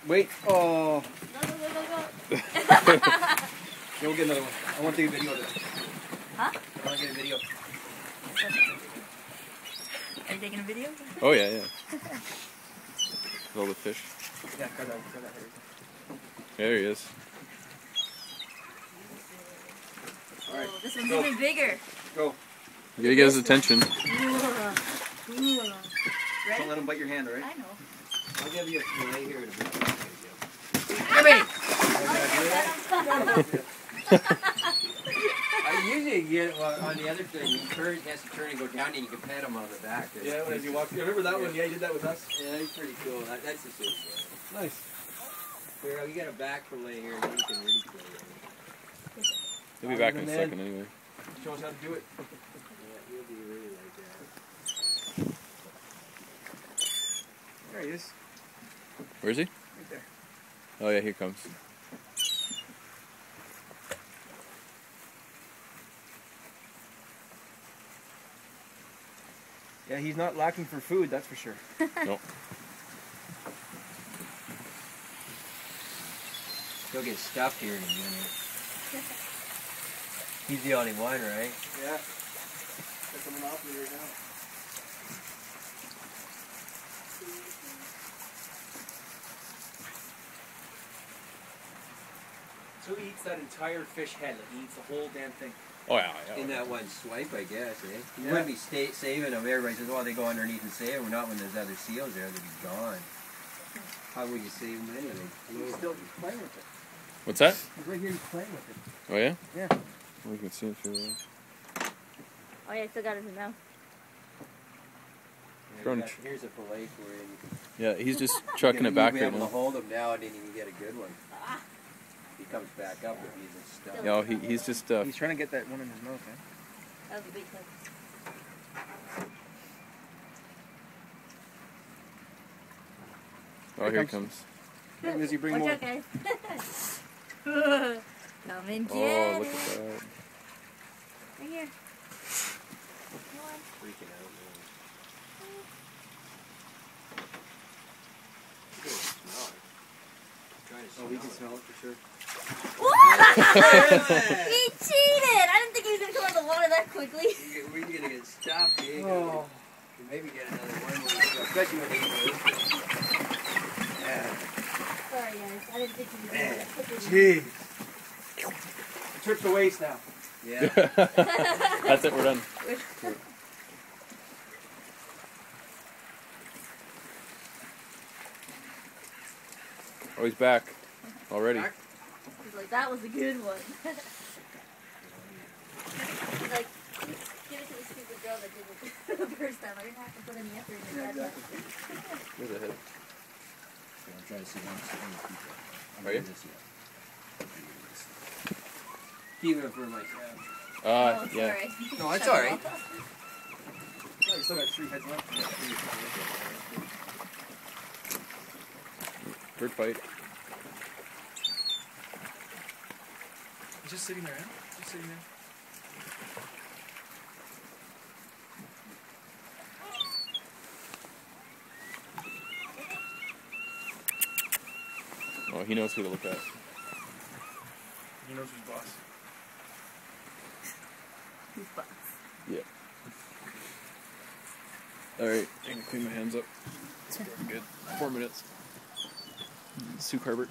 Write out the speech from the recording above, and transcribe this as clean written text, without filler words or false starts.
Wait. Oh. Go. We'll get another one. I want to take a video of this. Huh? I want to get a video. Are you taking a video? Oh yeah, yeah. All the fish. Yeah, grab that. There he is. All right. Oh, this one's even bigger. Go. You gotta get his attention. Ready? Don't let him bite your hand, alright? I know. I'll give you a fillet here to make a I usually get on the other thing. He has to turn and go down, and you can pat him on the back. Yeah, as you walk. You remember that one? Yeah, you did that with us. Yeah, he's pretty cool. That's the same thing. Nice. Here, we got a back fillet here, and then you can really play it. He'll be back in a second anyway. Show us how to do it. Yeah, he'll be really like that. There he is. Where is he? Right there. Oh yeah, here comes. Yeah, he's not lacking for food, that's for sure. Nope. He'll get stuffed here in a minute. He's the only one, right? Yeah. That's a monopoly right now. So he eats that entire fish head, like he eats the whole damn thing. Oh yeah, yeah. In that one swipe, I guess, eh? You Yeah. wouldn't be saving them. Everybody says, well, they go underneath and save them. Well, not when there's other seals there, they'd be gone. How would you save them anyway? He's still playing with it. What's that? He's right here, he's playing with it. Oh yeah? Yeah. Well, you can see it through there. Oh yeah, I still got it in his mouth. Here's a fillet for you. Yeah, he's just chucking it back You'll right be able now. to hold him now, and then you can get a good one. He comes back up if he's stuck. No, he's just He's trying to get that one in his mouth, man. That was a big clip. Oh, here he comes. Does he bring Watch more? out, guys. Come and get Oh, look it. at that. Right here. Come on. Freaking out, man. Oh, we can smell it for sure. He cheated! I didn't think he was going to come out of the water that quickly. We're going to get stopped, eh? Oh. Maybe get another one, especially when they eat this. Yeah. Sorry, guys. I didn't think he was going to quickly. Jeez. Trip the waist now. Yeah. That's it, we're done. Oh, he's back. Already. He's like, that was a good one. He's like, give it to the stupid girl that did it the first time. I didn't have to put any effort into that. Where's the head? I'll try to see one people. Are you? Keep it for myself. Oh, Yeah. sorry. No, it's alright. Oh, you still got 3 heads left. Bird fight. He's just sitting there, huh? Just sitting there. Oh, he knows who to look at. He knows who's boss. Who's boss? Yeah. Alright, I'm gonna clean my hands up. Good. 4 minutes. Sooke Harbour.